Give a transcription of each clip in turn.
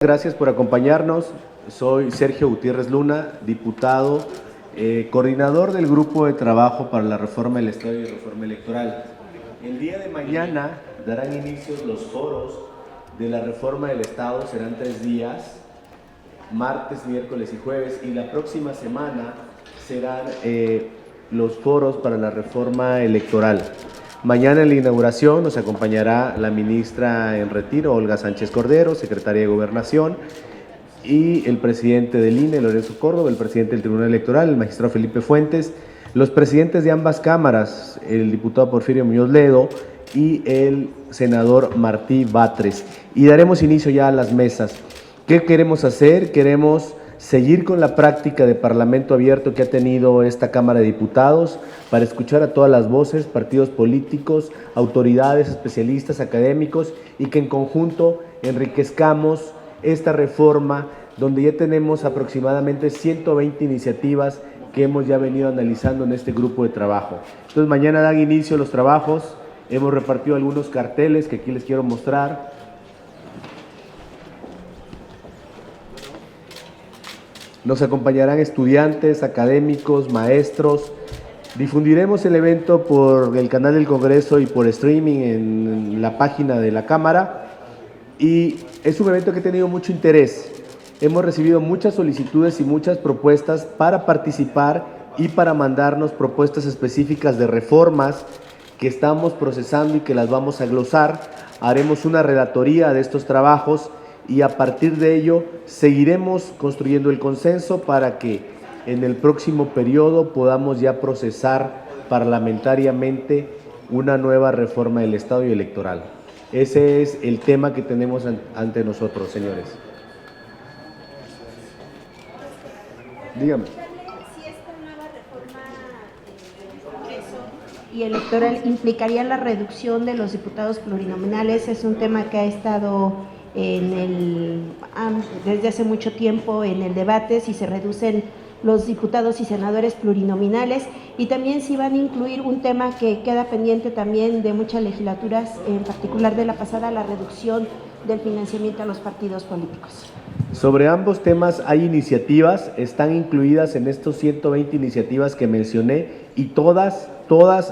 Gracias por acompañarnos. Soy Sergio Gutiérrez Luna, diputado, coordinador del Grupo de Trabajo para la Reforma del Estado y Reforma Electoral. El día de mañana darán inicio los foros de la Reforma del Estado, serán 3 días, martes, miércoles y jueves, y la próxima semana serán los foros para la Reforma Electoral. Mañana en la inauguración nos acompañará la ministra en retiro, Olga Sánchez Cordero, secretaria de Gobernación, y el presidente del INE, Lorenzo Córdoba, el presidente del Tribunal Electoral, el magistrado Felipe Fuentes, los presidentes de ambas cámaras, el diputado Porfirio Muñoz Ledo y el senador Martí Batres. Y daremos inicio ya a las mesas. ¿Qué queremos hacer? Queremos seguir con la práctica de parlamento abierto que ha tenido esta Cámara de Diputados para escuchar a todas las voces, partidos políticos, autoridades, especialistas, académicos, y que en conjunto enriquezcamos esta reforma donde ya tenemos aproximadamente 120 iniciativas que hemos ya venido analizando en este grupo de trabajo. Entonces mañana dan inicio los trabajos, hemos repartido algunos carteles que aquí les quiero mostrar. Nos acompañarán estudiantes, académicos, maestros. Difundiremos el evento por el canal del Congreso y por streaming en la página de la Cámara. Y es un evento que ha tenido mucho interés. Hemos recibido muchas solicitudes y muchas propuestas para participar y para mandarnos propuestas específicas de reformas que estamos procesando y que las vamos a glosar. Haremos una relatoría de estos trabajos y a partir de ello seguiremos construyendo el consenso para que en el próximo periodo podamos ya procesar parlamentariamente una nueva reforma del Estado y electoral. Ese es el tema que tenemos ante nosotros, señores. Dígame. Si esta nueva reforma del Congreso y electoral implicaría la reducción de los diputados plurinominales, es un tema que ha estado desde hace mucho tiempo en el debate, si se reducen los diputados y senadores plurinominales, y también si van a incluir un tema que queda pendiente también de muchas legislaturas, en particular de la pasada, la reducción del financiamiento a los partidos políticos. Sobre ambos temas hay iniciativas, están incluidas en estos 120 iniciativas que mencioné y todas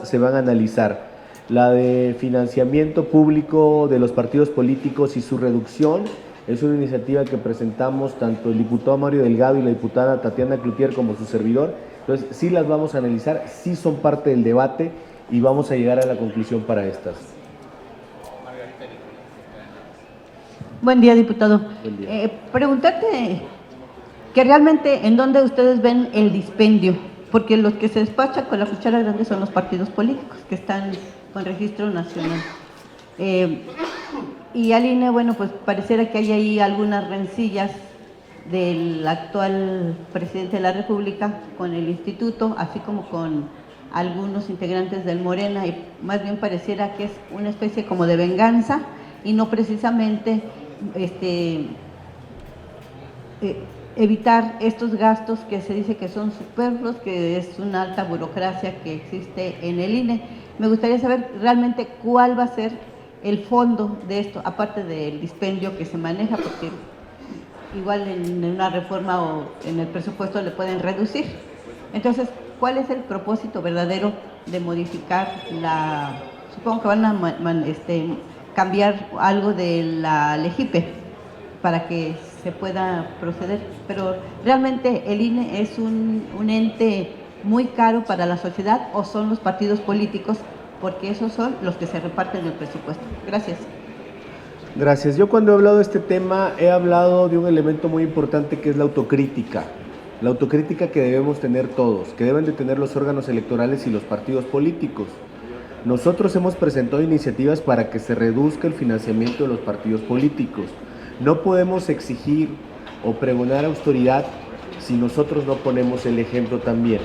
se van a analizar. La de financiamiento público de los partidos políticos y su reducción es una iniciativa que presentamos tanto el diputado Mario Delgado y la diputada Tatiana Cloutier como su servidor. Entonces sí las vamos a analizar, sí son parte del debate y vamos a llegar a la conclusión para estas. Buen día, diputado. Buen día. Preguntarte que realmente en dónde ustedes ven el dispendio, porque los que se despachan con la cuchara grande son los partidos políticos que están con registro nacional. Y al INE, bueno, pues pareciera que hay ahí algunas rencillas del actual presidente de la República con el instituto, así como con algunos integrantes del Morena, y más bien pareciera que es una especie como de venganza y no precisamente evitar estos gastos que se dice que son superfluos, que es una alta burocracia que existe en el INE. Me gustaría saber realmente cuál va a ser el fondo de esto, aparte del dispendio que se maneja, porque igual en una reforma o en el presupuesto le pueden reducir. Entonces, ¿cuál es el propósito verdadero de modificar supongo que van a cambiar algo de la LEGIPE para que se pueda proceder? Pero realmente el INE es un ente muy caro para la sociedad, o son los partidos políticos, porque esos son los que se reparten el presupuesto. Gracias. Gracias. Yo cuando he hablado de este tema he hablado de un elemento muy importante que es la autocrítica que debemos tener todos, que deben de tener los órganos electorales y los partidos políticos. Nosotros hemos presentado iniciativas para que se reduzca el financiamiento de los partidos políticos. No podemos exigir o pregonar austeridad si nosotros no ponemos el ejemplo también.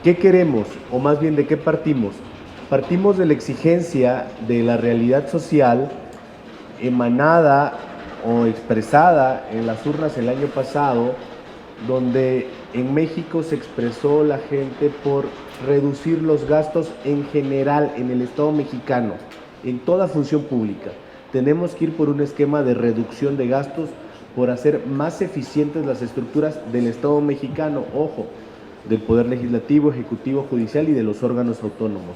¿Qué queremos? O más bien, ¿de qué partimos? Partimos de la exigencia de la realidad social emanada o expresada en las urnas el año pasado, donde en México se expresó la gente por reducir los gastos en general en el Estado mexicano, en toda función pública. Tenemos que ir por un esquema de reducción de gastos por hacer más eficientes las estructuras del Estado mexicano, ojo, del Poder Legislativo, Ejecutivo, Judicial y de los órganos autónomos.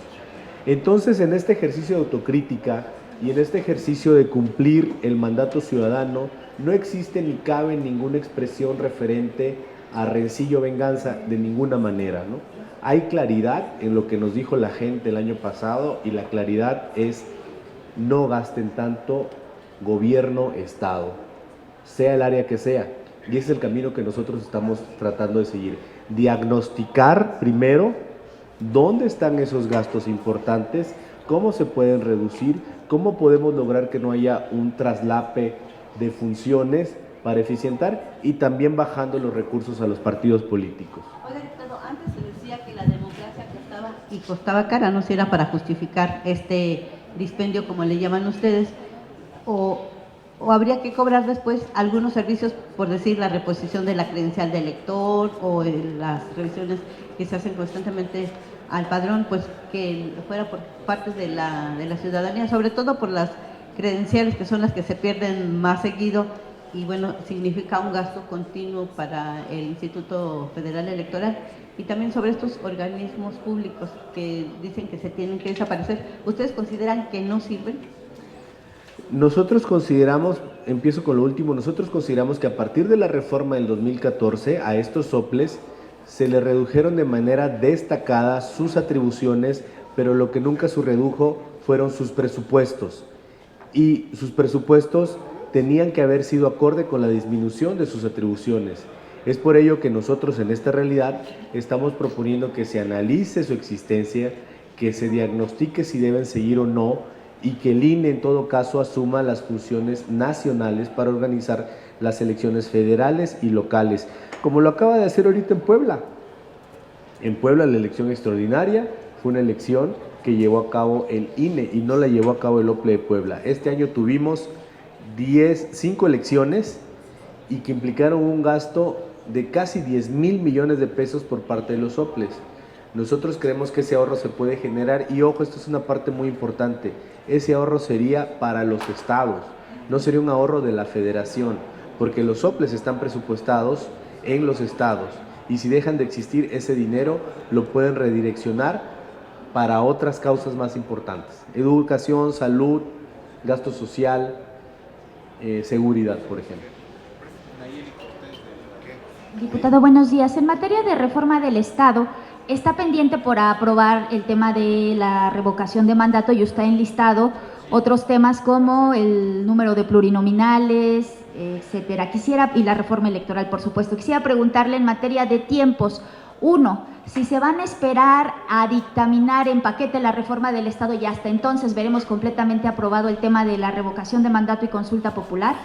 Entonces, en este ejercicio de autocrítica y en este ejercicio de cumplir el mandato ciudadano, no existe ni cabe ninguna expresión referente a rencillo o venganza de ninguna manera, ¿no? Hay claridad en lo que nos dijo la gente el año pasado y la claridad es: no gasten tanto gobierno, Estado, sea el área que sea. Y ese es el camino que nosotros estamos tratando de seguir. Diagnosticar primero dónde están esos gastos importantes, cómo se pueden reducir, cómo podemos lograr que no haya un traslape de funciones para eficientar y también bajando los recursos a los partidos políticos. Oiga, diputado, antes se decía que la democracia costaba cara, no sé si era para justificar este dispendio, como le llaman ustedes, o habría que cobrar después algunos servicios, por decir, la reposición de la credencial de elector o las revisiones que se hacen constantemente al padrón, pues que fuera por parte de la ciudadanía, sobre todo por las credenciales, que son las que se pierden más seguido, y bueno, significa un gasto continuo para el Instituto Federal Electoral. Y también sobre estos organismos públicos que dicen que se tienen que desaparecer, ¿ustedes consideran que no sirven? Nosotros consideramos, empiezo con lo último, nosotros consideramos que a partir de la reforma del 2014 a estos soples se le redujeron de manera destacada sus atribuciones, pero lo que nunca se redujo fueron sus presupuestos. Y sus presupuestos tenían que haber sido acorde con la disminución de sus atribuciones. Es por ello que nosotros en esta realidad estamos proponiendo que se analice su existencia, que se diagnostique si deben seguir o no, y que el INE en todo caso asuma las funciones nacionales para organizar las elecciones federales y locales, como lo acaba de hacer ahorita en Puebla. En Puebla la elección extraordinaria fue una elección que llevó a cabo el INE y no la llevó a cabo el OPLE de Puebla. Este año tuvimos 5 elecciones y que implicaron un gasto de casi 10,000 millones de pesos por parte de los OPLES. Nosotros creemos que ese ahorro se puede generar y ojo, esto es una parte muy importante, ese ahorro sería para los estados, no sería un ahorro de la federación, porque los OPLES están presupuestados en los estados y si dejan de existir ese dinero lo pueden redireccionar para otras causas más importantes, educación, salud, gasto social, seguridad, por ejemplo. Diputado, buenos días. En materia de reforma del Estado, está pendiente por aprobar el tema de la revocación de mandato y usted ha enlistado otros temas como el número de plurinominales, etcétera. Y la reforma electoral, por supuesto. Quisiera preguntarle en materia de tiempos. Uno, si se van a esperar a dictaminar en paquete la reforma del Estado y hasta entonces veremos completamente aprobado el tema de la revocación de mandato y consulta popular.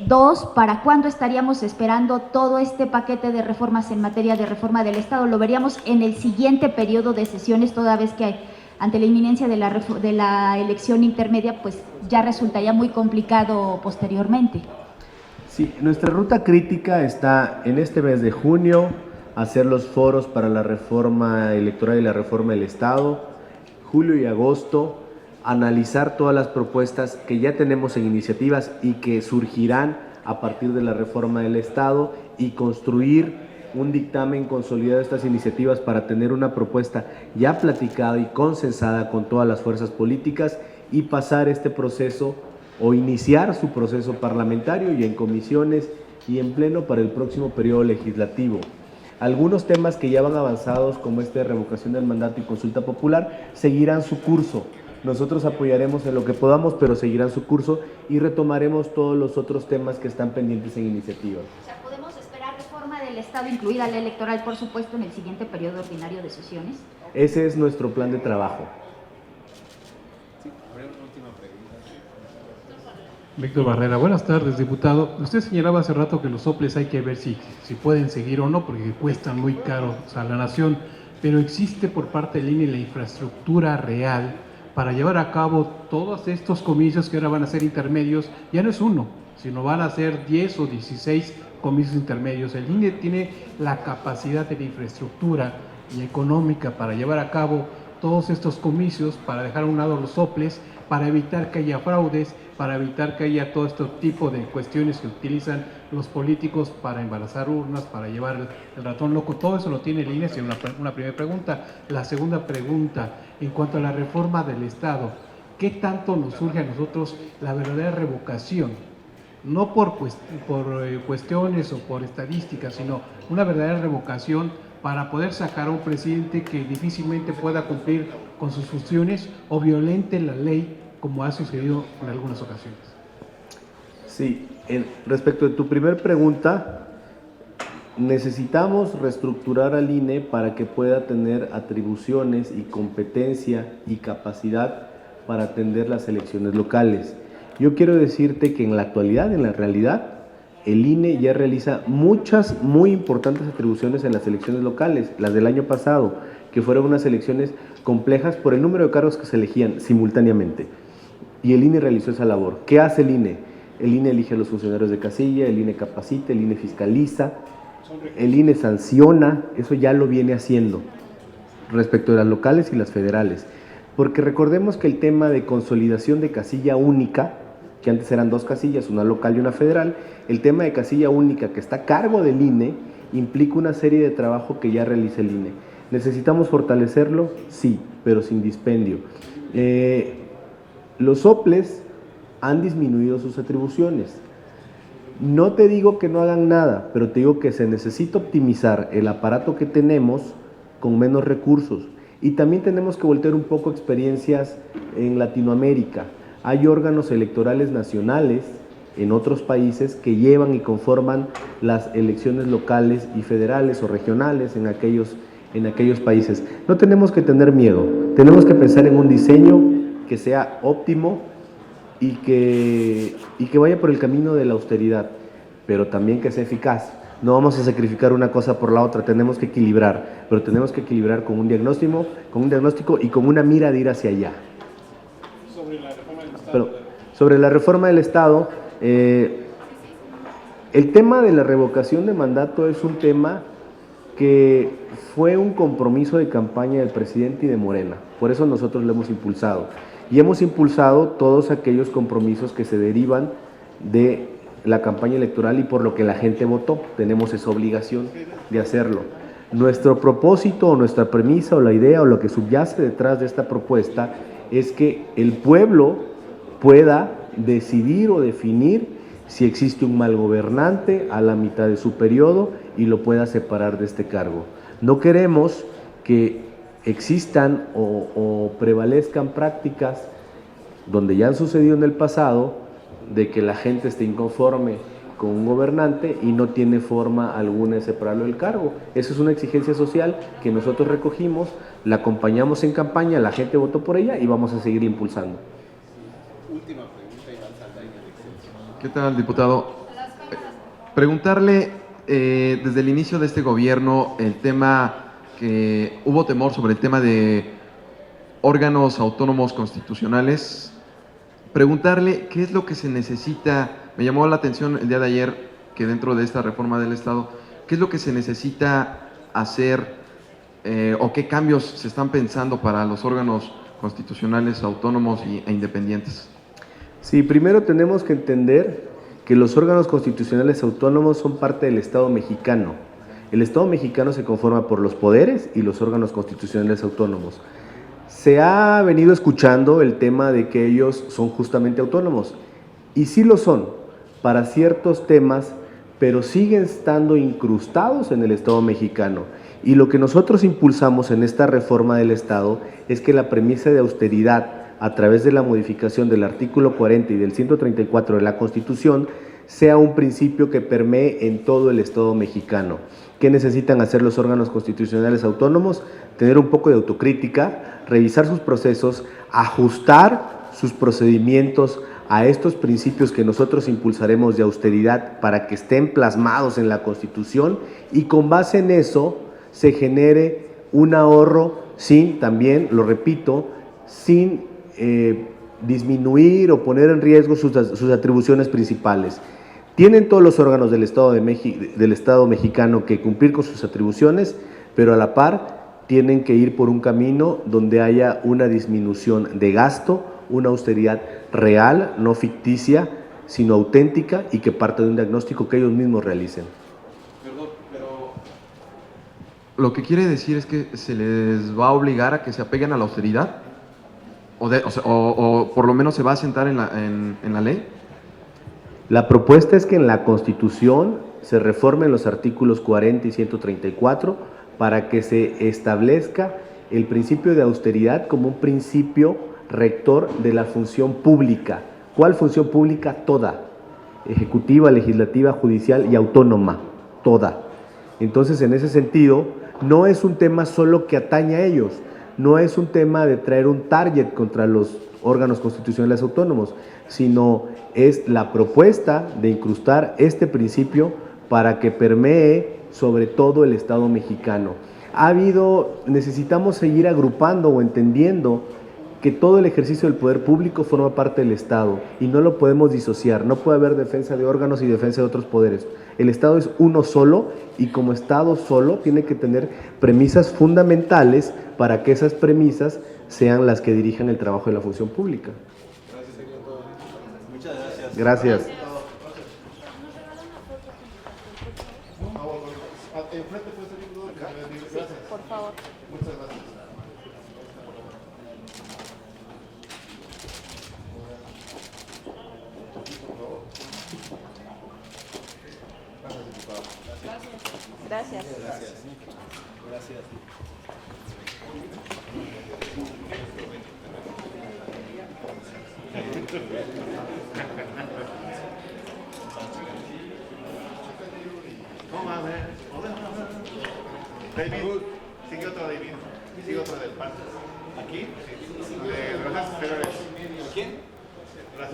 2, ¿para cuándo estaríamos esperando todo este paquete de reformas en materia de reforma del Estado? ¿Lo veríamos en el siguiente periodo de sesiones, toda vez que ante la inminencia de la elección intermedia, pues ya resultaría muy complicado posteriormente? Sí, nuestra ruta crítica está en este mes de junio, hacer los foros para la reforma electoral y la reforma del Estado, julio y agosto, analizar todas las propuestas que ya tenemos en iniciativas y que surgirán a partir de la reforma del Estado y construir un dictamen consolidado de estas iniciativas para tener una propuesta ya platicada y consensada con todas las fuerzas políticas y pasar este proceso o iniciar su proceso parlamentario y en comisiones y en pleno para el próximo periodo legislativo. Algunos temas que ya van avanzados, como este de revocación del mandato y consulta popular, seguirán su curso. Nosotros apoyaremos en lo que podamos, pero seguirán su curso y retomaremos todos los otros temas que están pendientes en iniciativas. O sea, ¿podemos esperar reforma del Estado, incluida la electoral, por supuesto, en el siguiente periodo ordinario de sesiones? Ese es nuestro plan de trabajo. Sí, habrá una última pregunta. Víctor Barrera, buenas tardes, diputado. Usted señalaba hace rato que los soples hay que ver si pueden seguir o no, porque cuestan muy caro a la nación, pero existe por parte del INE la infraestructura real para llevar a cabo todos estos comicios que ahora van a ser intermedios. Ya no es uno, sino van a ser 10 o 16 comicios intermedios. El INE tiene la capacidad de la infraestructura y económica para llevar a cabo todos estos comicios, para dejar a un lado los soples, para evitar que haya fraudes, para evitar que haya todo este tipo de cuestiones que utilizan los políticos para embarazar urnas, para llevar el ratón loco? Todo eso lo tiene el INE, es una primera pregunta. La segunda pregunta, en cuanto a la reforma del Estado, ¿qué tanto nos surge a nosotros la verdadera revocación? No por cuestiones o por estadísticas, sino una verdadera revocación para poder sacar a un presidente que difícilmente pueda cumplir con sus funciones o violente la ley, como ha sucedido en algunas ocasiones. Sí, respecto de tu primer pregunta, necesitamos reestructurar al INE para que pueda tener atribuciones y competencia y capacidad para atender las elecciones locales. Yo quiero decirte que en la actualidad, en la realidad, el INE ya realiza muchas muy importantes atribuciones en las elecciones locales, las del año pasado, que fueron unas elecciones complejas por el número de cargos que se elegían simultáneamente. Y el INE realizó esa labor. ¿Qué hace el INE? El INE elige a los funcionarios de casilla, el INE capacita, el INE fiscaliza, el INE sanciona, eso ya lo viene haciendo respecto de las locales y las federales. Porque recordemos que el tema de consolidación de casilla única, que antes eran 2 casillas, una local y una federal, el tema de casilla única que está a cargo del INE implica una serie de trabajo que ya realiza el INE. ¿Necesitamos fortalecerlo? Sí, pero sin dispendio. Los soples han disminuido sus atribuciones. No te digo que no hagan nada, pero te digo que se necesita optimizar el aparato que tenemos con menos recursos. Y también tenemos que voltear un poco experiencias en Latinoamérica. Hay órganos electorales nacionales en otros países que llevan y conforman las elecciones locales y federales o regionales en aquellos países. No tenemos que tener miedo, tenemos que pensar en un diseño que sea óptimo y que vaya por el camino de la austeridad, pero también que sea eficaz. No vamos a sacrificar una cosa por la otra, tenemos que equilibrar, pero tenemos que equilibrar con un diagnóstico y con una mira de ir hacia allá. Sobre la reforma del Estado, el tema de la revocación de mandato es un tema que fue un compromiso de campaña del presidente y de Morena, por eso nosotros lo hemos impulsado. Y hemos impulsado todos aquellos compromisos que se derivan de la campaña electoral y por lo que la gente votó. Tenemos esa obligación de hacerlo. Nuestro propósito o nuestra premisa o la idea o lo que subyace detrás de esta propuesta es que el pueblo pueda decidir o definir si existe un mal gobernante a la mitad de su periodo y lo pueda separar de este cargo. No queremos que existan o prevalezcan prácticas donde ya han sucedido en el pasado de que la gente esté inconforme con un gobernante y no tiene forma alguna de separarlo del cargo. Esa es una exigencia social que nosotros recogimos, la acompañamos en campaña, la gente votó por ella y vamos a seguir impulsando. Última pregunta, Iván Saldaña de Excelsior. ¿Qué tal, diputado? Preguntarle, desde el inicio de este gobierno, el tema que hubo temor sobre el tema de órganos autónomos constitucionales, preguntarle qué es lo que se necesita. Me llamó la atención el día de ayer que dentro de esta reforma del Estado, qué es lo que se necesita hacer o qué cambios se están pensando para los órganos constitucionales autónomos e independientes. Sí, primero tenemos que entender que los órganos constitucionales autónomos son parte del Estado mexicano. El Estado mexicano se conforma por los poderes y los órganos constitucionales autónomos. Se ha venido escuchando el tema de que ellos son justamente autónomos, y sí lo son para ciertos temas, pero siguen estando incrustados en el Estado mexicano. Y lo que nosotros impulsamos en esta reforma del Estado es que la premisa de austeridad, a través de la modificación del artículo 40 y del 134 de la Constitución, sea un principio que permee en todo el Estado mexicano. ¿Qué necesitan hacer los órganos constitucionales autónomos? Tener un poco de autocrítica, revisar sus procesos, ajustar sus procedimientos a estos principios que nosotros impulsaremos de austeridad para que estén plasmados en la Constitución y con base en eso se genere un ahorro sin, también, lo repito, sin disminuir o poner en riesgo sus atribuciones principales. Tienen todos los órganos del Estado mexicano que cumplir con sus atribuciones, pero a la par tienen que ir por un camino donde haya una disminución de gasto, una austeridad real, no ficticia, sino auténtica y que parte de un diagnóstico que ellos mismos realicen. Perdón, pero ¿lo que quiere decir es que se les va a obligar a que se apeguen a la austeridad? ¿O por lo menos se va a sentar en la ley? La propuesta es que en la Constitución se reformen los artículos 40 y 134 para que se establezca el principio de austeridad como un principio rector de la función pública. ¿Cuál función pública? Toda. Ejecutiva, legislativa, judicial y autónoma. Toda. Entonces, en ese sentido, no es un tema solo que atañe a ellos, no es un tema de traer un target contra los órganos constitucionales autónomos, sino es la propuesta de incrustar este principio para que permee sobre todo el Estado mexicano. Necesitamos seguir agrupando o entendiendo que todo el ejercicio del poder público forma parte del Estado y no lo podemos disociar, no puede haber defensa de órganos y defensa de otros poderes. El Estado es uno solo y como Estado solo tiene que tener premisas fundamentales para que esas premisas sean las que dirijan el trabajo de la función pública. Muchas gracias. Gracias. Enfrente puede salir uno acá. Gracias. Por favor. Muchas gracias. Gracias. Gracias. Gracias. David, sigue otro David, sigue otro del PAN. ¿Aquí? De Rojas Exteriores. ¿Quién?